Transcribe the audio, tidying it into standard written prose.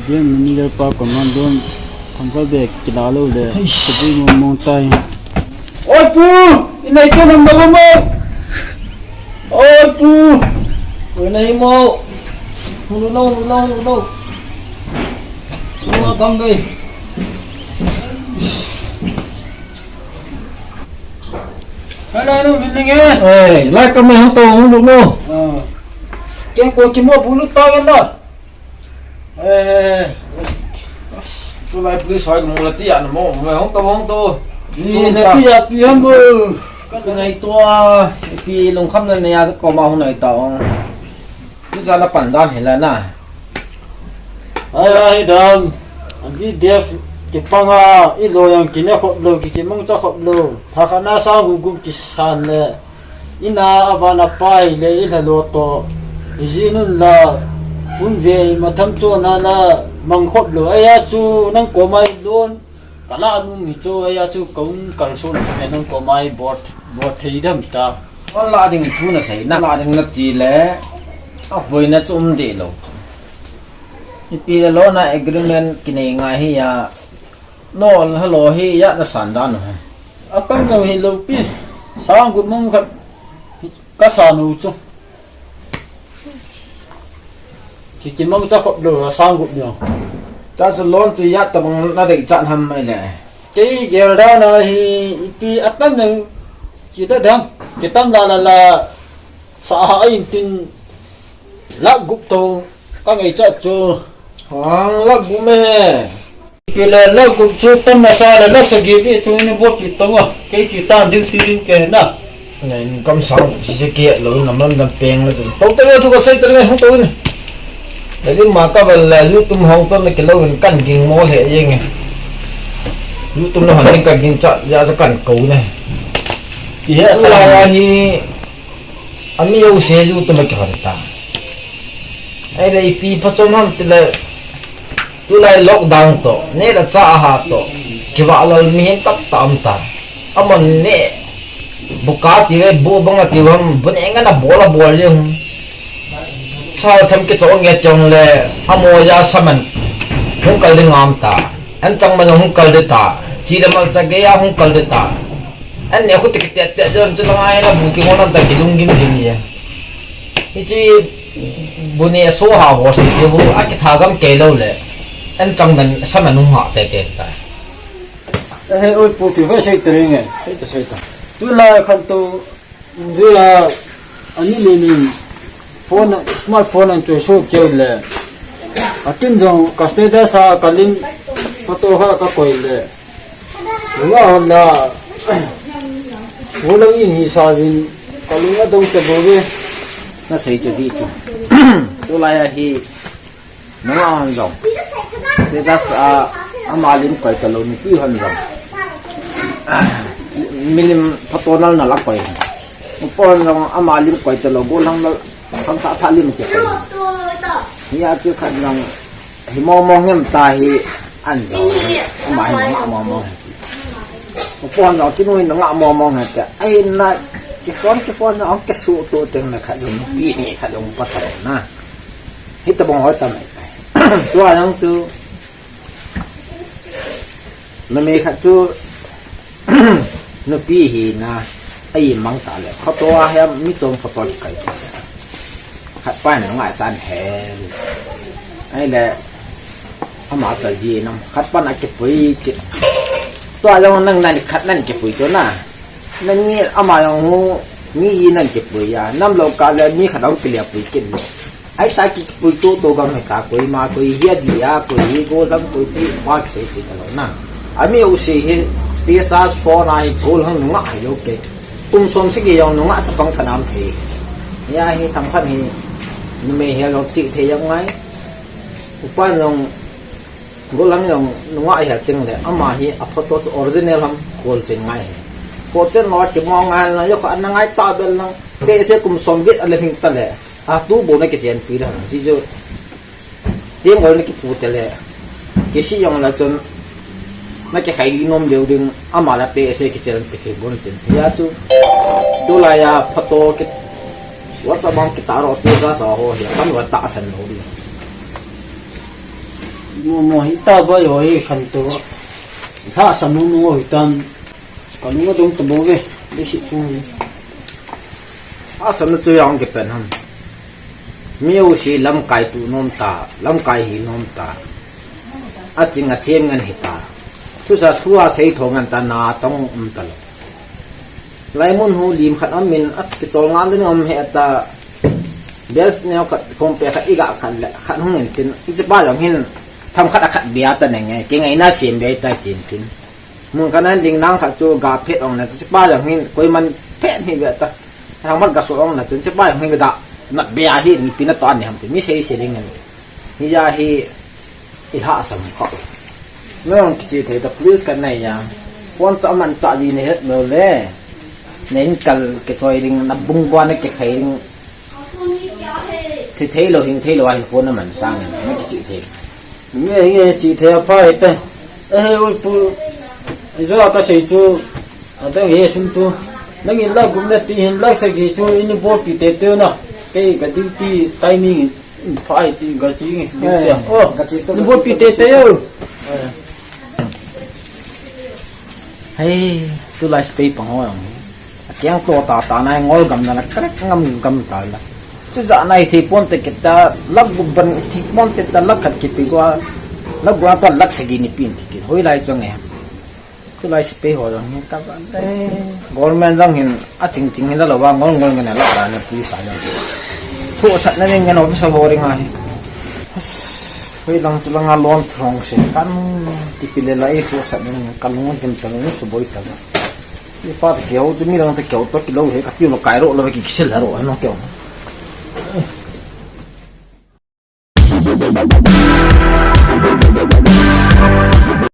dia meninggal pa komando tangkal bek kilalo le di montai oi pu inai ke nam bago mo oi pu inai mo no semua kambe ano biling lai kami hang to hang lu mo Kaya ko kimo bulut tayo na. Tôi lại cứ soi một là tiền mà mày không to Đi là tiệt piam bơ. cái này to khi lồng khắp lên nhà có màu này tao cứ ra là bản đan hiện là nè Ai đam. Anh đi def cái băng à, ít lo yang kini khop lo, cái mong cho khop lo. Thà khana sang gugum kisan le. Ina avana pai le ila lo to. Izinun la pun về mà thăm cho na mang khop lo ai chu nang ko mai luôn cả là nu mi cho ai chu công cả số này nang ko mai bot thấy đâm ta con la đình thu là sấy na la đình là gì lẽ với nó chung đi lo thì là lo na agreement cái này ngay hi ya no hello hi ya nó sản đan rồi akan ngau hi lo pi sang gu mong khat ka sa nu chu chỉ mong cho khop lo sang gu nyo cha sẽ lon thì ya tầm nó để chặn hầm này nè cái giờ đó là hi pi atam ne chỉ đó đam cái tâm là xã ai tin lắc gục to các ngày chạy cho hoàng lắc bụng mẹ cái là lắc gục cho tâm là sao là lắc sẽ cái cho nên bớt cái tông à cái chỉ tan đi tin cái nè này cầm sòng chỉ sẽ kia lối nằm lâm peng là rồi tao tới thu có xây tới này không tôi này để mà các bạn là YouTube hồng tôi là cái lâu mình cần kinh mô hệ gì nghe YouTube nó hẳn nên cần kinh chọn ra cho cần cấu này thì hết là thì anh yêu xe YouTube là cái hoàn ta ai đây pi phát trong ham thì là tôi lại lockdown to nè là cha ha to cái vợ là mình hiện tập tạm ta mình nè buka thì bu băng là kiểu vẫn anh là bố liền sao thầm cái chỗ nghe chồng là mua ra sao mình không cần đi ngắm ta anh chẳng mà không cần đi ta chỉ là mà cái gì không cần đi ta anh nếu có ticket cho nó ai là bù cái món ăn ta cái đúng kim gì vậy chứ bữa nay số hào của sự cái bữa ăn cái thằng cầm kề đâu lệ anh chẳng mình sao mình không họ tệ ta ôi phụ thì phải xây tường nghe phải xây tường tôi là khăn tu tôi là anh ấy mình phone smartphone anh chơi số chơi lệ à tin rằng cái status sa cái link photo ha cái coi lệ đúng là vô lăng in hi sa vin cái link ở đâu cái bố nó xây cho đi chứ tôi lại thì nó ăn rồi status amalim coi cái lối quy hơn rồi milim photo nó là coi một con rằng amalim coi cái lối bốn lăng không sao thà lim cái thì chưa khăn rằng thì mong em ta thì ăn rồi mà nó mong một con nó chỉ nuôi nó ngạo mong này cái ai lại cái con nó cái số tôi từng là khả dụng bị này khả dụng bắt đầu na hết tập bóng hỏi tầm này tôi đang chưa nó mấy khả chưa nó bị gì na ai mang ta lại họ tôi hay mấy trong họ tôi cái khát pan nó ngại san hè ấy là ông bảo cái gì nó khát pan cái bụi cái tôi đang năng khát năng cái bụi chỗ nào nên nghe ông bảo nghĩ năng cái bụi à năm lâu cả là nghĩ khát ông cái bụi cái ấy ta cái bụi tôi gặp người ta bụi mà bụi hiết gì à bụi cô lắm bụi cái hoa cái bụi cái đó nè mình yêu gì hết tia sát phô này cô lắm nó ngại đâu cái tung xóm xích gì nó ngại chắc không thành am thì ya hi thằng phát hi mày hiểu được chị thì giống ấy quan trọng cô lắm rồi nó ngoại hiểu tiếng này mà hi photo original lắm cô trên ngay cô trên nó chỉ mong anh là có anh ngay ta bên lắm thế sẽ cùng xóm biết anh hình ta lệ tu bố này cái tiền phí đó chỉ cho tiếng gọi này cái phụ tele cái gì yang là chân mấy cái khai nom đều đừng mà là pe sẽ cái tiền cái bốn tiền ya tu lại ya photo cái WhatsApp bang kita harus juga soal ya kan buat tak senang dia mo hita ba yo hi khan to tha samu no hitam kanu dong to bo ve le shi chung asam na chu yang ke pen ham miu si lam kai tu nom ta lam kai hi nom ta a ching a them ngan hita chu sa thua sei thongan ta na tong tal lai mun hu lim khat am min as ki chol ngan den om he ta bes ne khat kom pe khat iga khan la khat hung en tin i ba yang hin tham khat khat bia ta ne nge ke ngai na sim be ta tin mun kanan ding nang khat chu ga phet ong na ba yang hin koi man phet hi ga ta thang man ga so ong na chun che ba yang hin ga da nat bia hi ni pin ta ni ham ti mi sei se ring ni ja hi i ha sam kho nong chi the ta police kan nai ya pon cha man cha di ne het no le nên cần cái thôi đừng nắp bung qua cái khay đừng thì thấy lo hình thấy lo anh nó mình sang này mấy cái chuyện gì nghe chị theo phải tên ôi bu giờ ta sẽ chú ở đây nghe xin chú nó nghe lâu cũng đã tiền lâu sẽ cái chú ini bộ bị tê tê nó cái duty timing phải thì cái gì nghe cái gì ini bộ bị tê tê hay tôi lại space bằng hoa keng to ta nai ngol gam na krek ngam ta la chu za nai thi pon te kita lag ban thi pon te ta lag khat ki pi gwa lag gwa ta lag segi ni pin ki hoi lai chong e chu lai spe ho jong ni ka ban te government jang hin a ching ching hin la wa ngol ngol ngana la ra na pi sa jang thu sat na ngin office ho ring ai hoi lang chulang a lon thong se kan ti pi le lai thu sat na kalung kem chang ni su boi ta cái phát kéo chứ mi đang kéo tôi lâu thế các kiểu nó cái độ là cái xịt là độ nó kéo